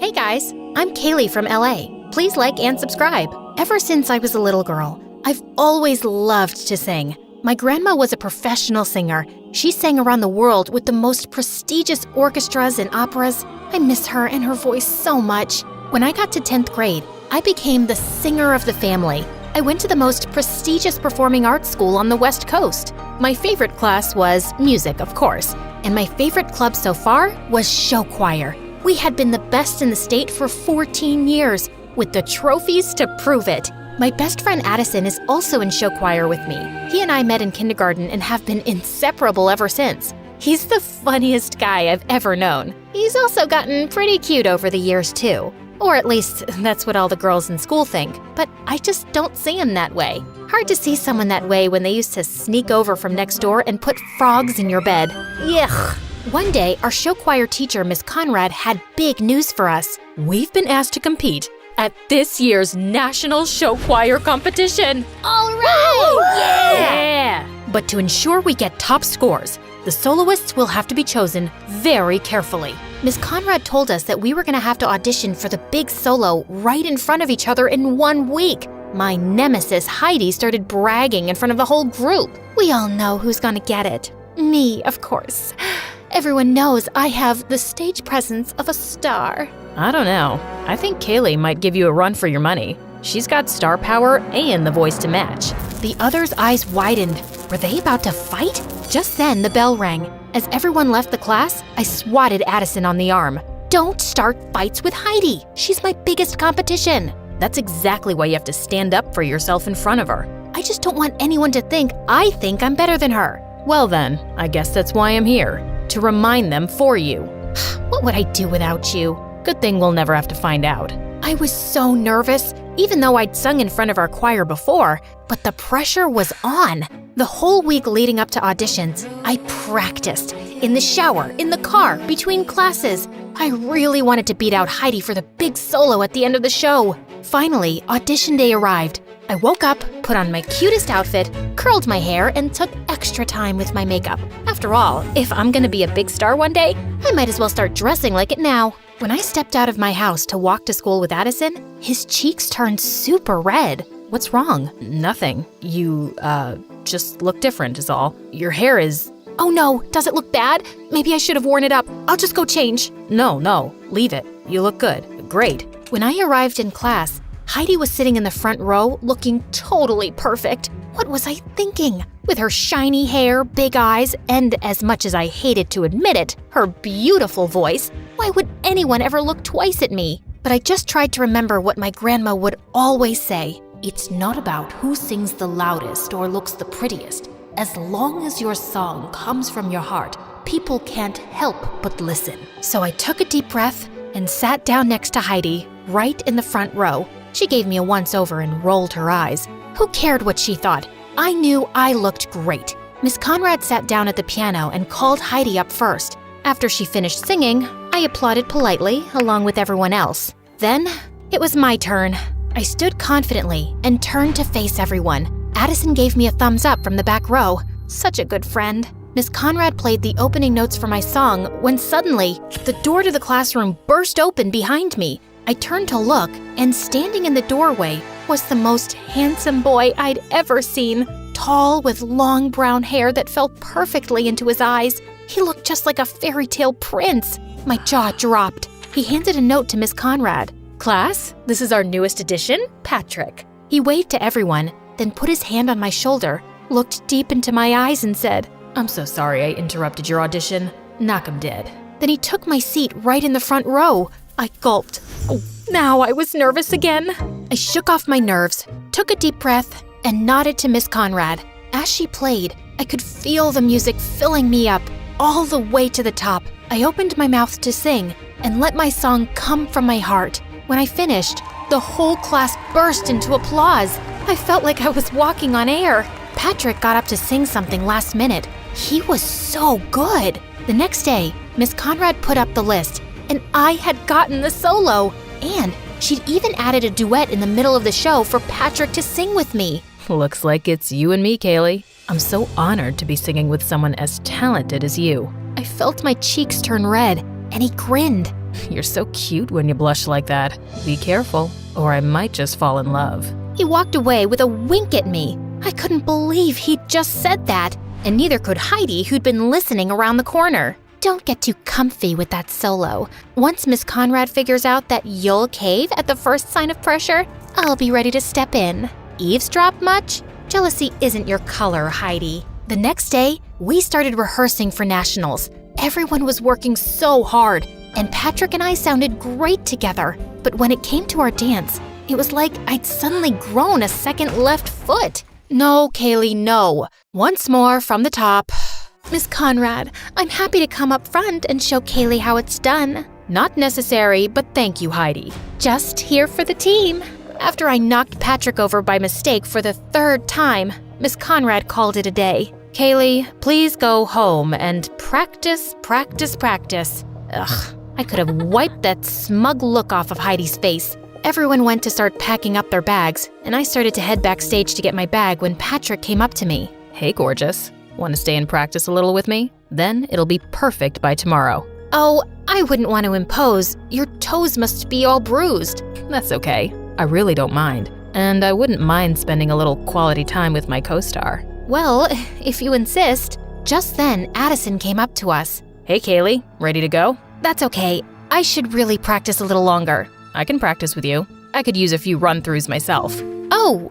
Hey guys, I'm Kaylee from LA. Please like and subscribe. Ever since I was a little girl, I've always loved to sing. My grandma was a professional singer. She sang around the world with the most prestigious orchestras and operas. I miss her and her voice so much. When I got to 10th grade, I became the singer of the family. I went to the most prestigious performing arts school on the West Coast. My favorite class was music, of course, and my favorite club so far was show choir. We had been the best in the state for 14 years, with the trophies to prove it. My best friend Addison is also in show choir with me. He and I met in kindergarten and have been inseparable ever since. He's the funniest guy I've ever known. He's also gotten pretty cute over the years too. Or at least, that's what all the girls in school think. But I just don't see him that way. Hard to see someone that way when they used to sneak over from next door and put frogs in your bed. Yuck! One day, our show choir teacher, Miss Conrad, had big news for us. We've been asked to compete at this year's National Show Choir Competition. All right! Yeah! But to ensure we get top scores, the soloists will have to be chosen very carefully. Miss Conrad told us that we were going to have to audition for the big solo right in front of each other in 1 week. My nemesis, Heidi, started bragging in front of the whole group. We all know who's going to get it. Me, of course. Everyone knows I have the stage presence of a star. I don't know. I think Kaylee might give you a run for your money. She's got star power and the voice to match. The others' eyes widened. Were they about to fight? Just then, the bell rang. As everyone left the class, I swatted Addison on the arm. Don't start fights with Heidi. She's my biggest competition. That's exactly why you have to stand up for yourself in front of her. I just don't want anyone to think I'm better than her. Well then, I guess that's why I'm here. To remind them for you. What would I do without you? Good thing we'll never have to find out. I was so nervous, even though I'd sung in front of our choir before, but the pressure was on. The whole week leading up to auditions, I practiced. In the shower, in the car, between classes. I really wanted to beat out Heidi for the big solo at the end of the show. Finally, audition day arrived. I woke up, put on my cutest outfit, curled my hair, and took extra time with my makeup. After all, if I'm gonna be a big star one day, I might as well start dressing like it now. When I stepped out of my house to walk to school with Addison, his cheeks turned super red. What's wrong? Nothing. You, just look different is all. Your hair is… Oh no, does it look bad? Maybe I should have worn it up. I'll just go change. No, leave it. You look good. Great. When I arrived in class, Heidi was sitting in the front row looking totally perfect. What was I thinking? With her shiny hair, big eyes, and as much as I hated to admit it, her beautiful voice, why would anyone ever look twice at me? But I just tried to remember what my grandma would always say. It's not about who sings the loudest or looks the prettiest. As long as your song comes from your heart, people can't help but listen. So I took a deep breath and sat down next to Heidi, right in the front row. She gave me a once-over and rolled her eyes. Who cared what she thought? I knew I looked great. Miss Conrad sat down at the piano and called Heidi up first. After she finished singing, I applauded politely, along with everyone else. Then, it was my turn. I stood confidently and turned to face everyone. Addison gave me a thumbs up from the back row. Such a good friend. Miss Conrad played the opening notes for my song when suddenly, the door to the classroom burst open behind me. I turned to look, and standing in the doorway was the most handsome boy I'd ever seen. Tall, with long brown hair that fell perfectly into his eyes. He looked just like a fairy tale prince. My jaw dropped. He handed a note to Miss Conrad. "Class, this is our newest addition, Patrick." He waved to everyone, then put his hand on my shoulder, looked deep into my eyes and said, "I'm so sorry I interrupted your audition. Knock 'em dead." Then he took my seat right in the front row. I gulped. Oh, now I was nervous again. I shook off my nerves, took a deep breath, and nodded to Miss Conrad. As she played, I could feel the music filling me up, all the way to the top. I opened my mouth to sing and let my song come from my heart. When I finished, the whole class burst into applause. I felt like I was walking on air. Patrick got up to sing something last minute. He was so good. The next day, Miss Conrad put up the list, and I had gotten the solo. And she'd even added a duet in the middle of the show for Patrick to sing with me. Looks like it's you and me, Kaylee. I'm so honored to be singing with someone as talented as you. I felt my cheeks turn red, and he grinned. You're so cute when you blush like that. Be careful, or I might just fall in love. He walked away with a wink at me. I couldn't believe he'd just said that, and neither could Heidi, who'd been listening around the corner. Don't get too comfy with that solo. Once Miss Conrad figures out that you'll cave at the first sign of pressure, I'll be ready to step in. Eavesdrop much? Jealousy isn't your color, Heidi. The next day, we started rehearsing for nationals. Everyone was working so hard, and Patrick and I sounded great together. But when it came to our dance, it was like I'd suddenly grown a second left foot. No, Kaylee, no. Once more from the top. Miss Conrad, I'm happy to come up front and show Kaylee how it's done. Not necessary, but thank you, Heidi. Just here for the team. After I knocked Patrick over by mistake for the third time, Miss Conrad called it a day. Kaylee, please go home and Practice. Ugh, I could have wiped that smug look off of Heidi's face. Everyone went to start packing up their bags, and I started to head backstage to get my bag when Patrick came up to me. Hey, gorgeous. Want to stay and practice a little with me? Then it'll be perfect by tomorrow. Oh, I wouldn't want to impose. Your toes must be all bruised. That's okay. I really don't mind. And I wouldn't mind spending a little quality time with my co-star. Well, if you insist. Just then, Addison came up to us. Hey, Kaylee, ready to go? That's okay. I should really practice a little longer. I can practice with you. I could use a few run-throughs myself. Oh,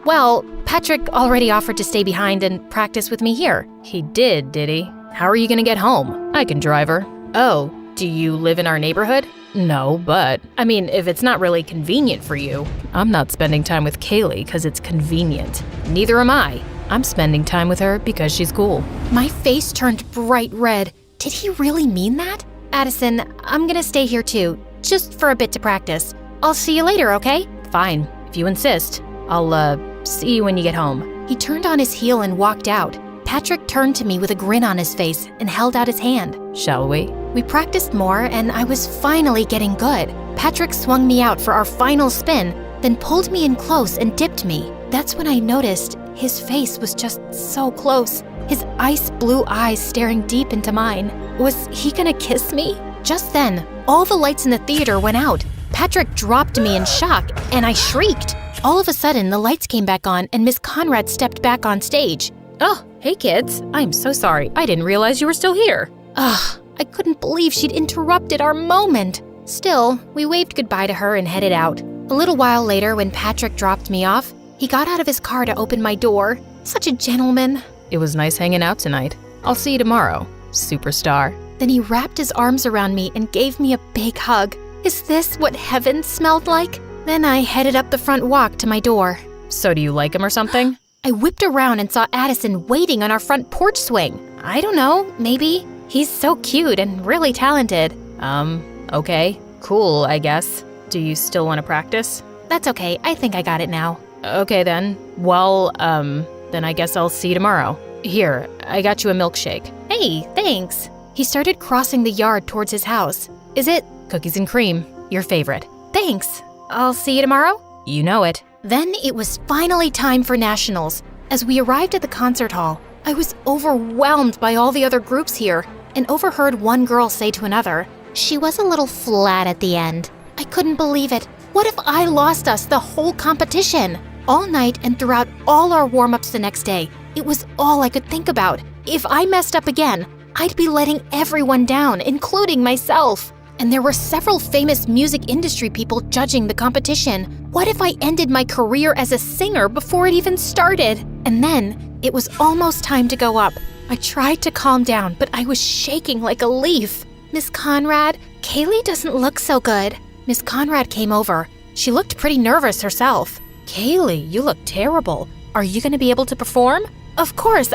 well, Patrick already offered to stay behind and practice with me here. He did he? How are you gonna get home? I can drive her. Oh, do you live in our neighborhood? No, but, I mean, if it's not really convenient for you. I'm not spending time with Kaylee because it's convenient. Neither am I. I'm spending time with her because she's cool. My face turned bright red. Did he really mean that? Addison, I'm gonna stay here too, just for a bit to practice. I'll see you later, okay? Fine, if you insist. I'll, see you when you get home. He turned on his heel and walked out. Patrick turned to me with a grin on his face and held out his hand. Shall we? We practiced more, and I was finally getting good. Patrick swung me out for our final spin, then pulled me in close and dipped me. That's when I noticed his face was just so close, his ice blue eyes staring deep into mine. Was he gonna kiss me? Just then, all the lights in the theater went out. Patrick dropped me in shock, and I shrieked. All of a sudden, the lights came back on, and Miss Conrad stepped back on stage. Oh, hey kids. I'm so sorry. I didn't realize you were still here. Ugh, I couldn't believe she'd interrupted our moment. Still, we waved goodbye to her and headed out. A little while later, when Patrick dropped me off, he got out of his car to open my door. Such a gentleman. It was nice hanging out tonight. I'll see you tomorrow, superstar. Then he wrapped his arms around me and gave me a big hug. Is this what heaven smelled like? Then I headed up the front walk to my door. So do you like him or something? I whipped around and saw Addison waiting on our front porch swing. I don't know, maybe. He's so cute and really talented. Okay. Cool, I guess. Do you still want to practice? That's okay, I think I got it now. Okay then. Well, then I guess I'll see you tomorrow. Here, I got you a milkshake. Hey, thanks. He started crossing the yard towards his house. Is it? Cookies and cream, your favorite. Thanks. I'll see you tomorrow? You know it. Then it was finally time for nationals. As we arrived at the concert hall, I was overwhelmed by all the other groups here and overheard one girl say to another, "She was a little flat at the end." I couldn't believe it. What if I lost us the whole competition? All night and throughout all our warm-ups the next day, it was all I could think about. If I messed up again, I'd be letting everyone down, including myself. And there were several famous music industry people judging the competition. What if I ended my career as a singer before it even started? And then, it was almost time to go up. I tried to calm down, but I was shaking like a leaf. Miss Conrad, Kaylee doesn't look so good. Miss Conrad came over. She looked pretty nervous herself. Kaylee, you look terrible. Are you gonna be able to perform? Of course,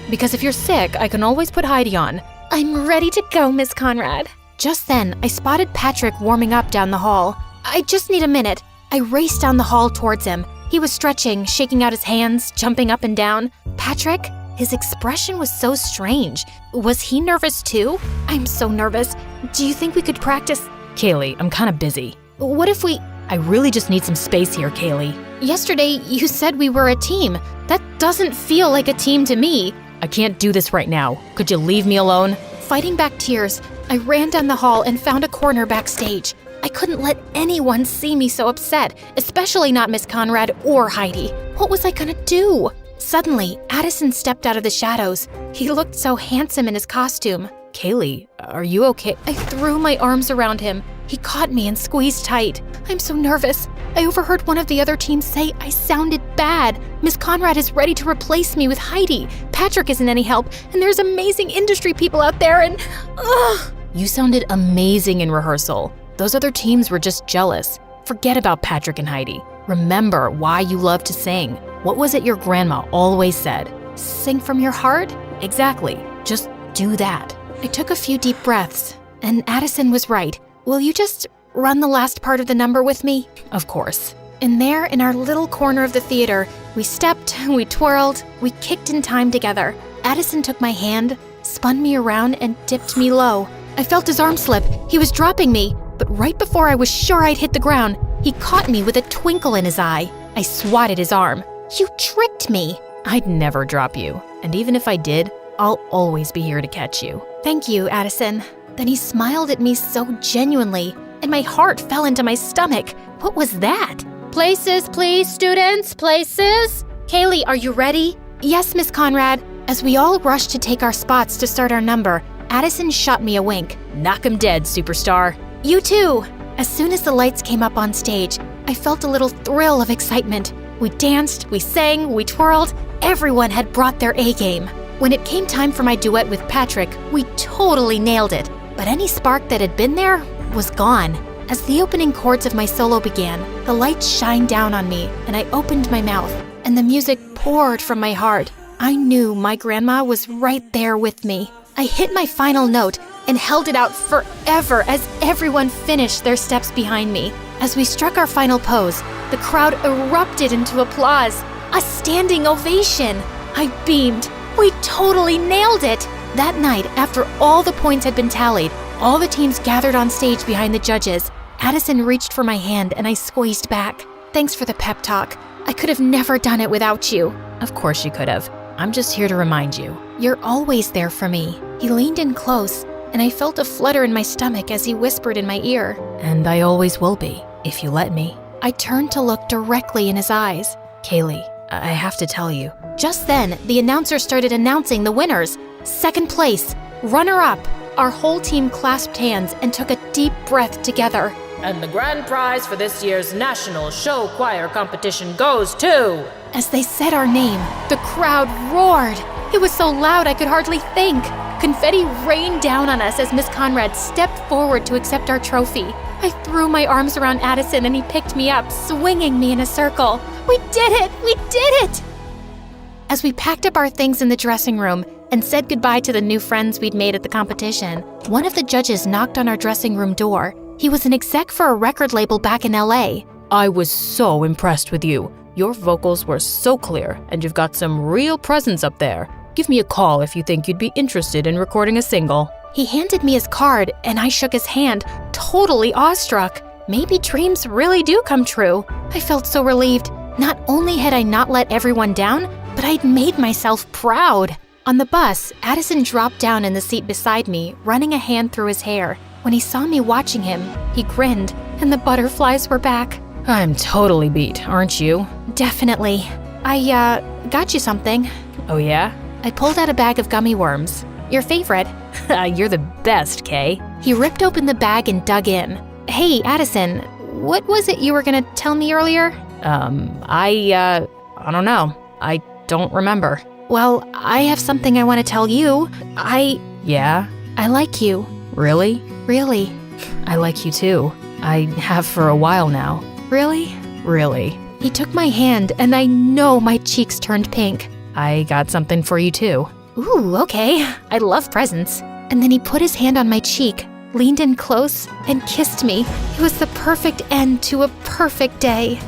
Because if you're sick, I can always put Heidi on. I'm ready to go, Miss Conrad. Just then, I spotted Patrick warming up down the hall. I just need a minute. I raced down the hall towards him. He was stretching, shaking out his hands, jumping up and down. Patrick? His expression was so strange. Was he nervous too? I'm so nervous. Do you think we could practice? Kaylee, I'm kind of busy. What if we... I really just need some space here, Kaylee. Yesterday, you said we were a team. That doesn't feel like a team to me. I can't do this right now. Could you leave me alone? Fighting back tears, I ran down the hall and found a corner backstage. I couldn't let anyone see me so upset, especially not Miss Conrad or Heidi. What was I gonna do? Suddenly, Addison stepped out of the shadows. He looked so handsome in his costume. Kaylee, are you okay? I threw my arms around him. He caught me and squeezed tight. I'm so nervous. I overheard one of the other teams say I sounded bad. Miss Conrad is ready to replace me with Heidi. Patrick isn't any help, and there's amazing industry people out there, and ugh. You sounded amazing in rehearsal. Those other teams were just jealous. Forget about Patrick and Heidi. Remember why you love to sing. What was it your grandma always said? Sing from your heart? Exactly. Just do that. I took a few deep breaths, and Addison was right. Will you just run the last part of the number with me? Of course. And there, in our little corner of the theater, we stepped, we twirled, we kicked in time together. Addison took my hand, spun me around, and dipped me low. I felt his arm slip. He was dropping me, but right before I was sure I'd hit the ground, he caught me with a twinkle in his eye. I swatted his arm. You tricked me. I'd never drop you, and even if I did, I'll always be here to catch you. Thank you, Addison. Then he smiled at me so genuinely, and my heart fell into my stomach. What was that? Places, please, students, places. Kaylee, are you ready? Yes, Miss Conrad. As we all rushed to take our spots to start our number, Addison shot me a wink. Knock 'em dead, superstar. You too. As soon as the lights came up on stage, I felt a little thrill of excitement. We danced, we sang, we twirled. Everyone had brought their A-game. When it came time for my duet with Patrick, we totally nailed it. But any spark that had been there was gone. As the opening chords of my solo began, the lights shined down on me, and I opened my mouth, and the music poured from my heart. I knew my grandma was right there with me. I hit my final note and held it out forever as everyone finished their steps behind me. As we struck our final pose, the crowd erupted into applause, a standing ovation. I beamed. We totally nailed it! That night, after all the points had been tallied, all the teams gathered on stage behind the judges. Addison reached for my hand and I squeezed back. Thanks for the pep talk. I could have never done it without you. Of course you could have. I'm just here to remind you. You're always there for me. He leaned in close, and I felt a flutter in my stomach as he whispered in my ear. And I always will be, if you let me. I turned to look directly in his eyes. Kaylee, I have to tell you. Just then, the announcer started announcing the winners. Second place, runner-up. Our whole team clasped hands and took a deep breath together. And the grand prize for this year's National Show Choir Competition goes to... As they said our name, the crowd roared. It was so loud I could hardly think. Confetti rained down on us as Miss Conrad stepped forward to accept our trophy. I threw my arms around Addison and he picked me up, swinging me in a circle. We did it! We did it! As we packed up our things in the dressing room and said goodbye to the new friends we'd made at the competition, one of the judges knocked on our dressing room door. He was an exec for a record label back in LA. I was so impressed with you. Your vocals were so clear, and you've got some real presence up there. Give me a call if you think you'd be interested in recording a single. He handed me his card, and I shook his hand, totally awestruck. Maybe dreams really do come true. I felt so relieved. Not only had I not let everyone down, but I'd made myself proud. On the bus, Addison dropped down in the seat beside me, running a hand through his hair. When he saw me watching him, he grinned, and the butterflies were back. I'm totally beat, aren't you? Definitely. I, got you something. Oh yeah? I pulled out a bag of gummy worms. Your favorite. You're the best, Kay. He ripped open the bag and dug in. Hey, Addison, what was it you were gonna tell me earlier? I don't know. I don't remember. Well, I have something I want to tell you. Yeah? I like you. Really? Really. I like you too. I have for a while now. Really? Really. He took my hand, and I know my cheeks turned pink. I got something for you too. Ooh, okay. I love presents. And then he put his hand on my cheek, leaned in close, and kissed me. It was the perfect end to a perfect day.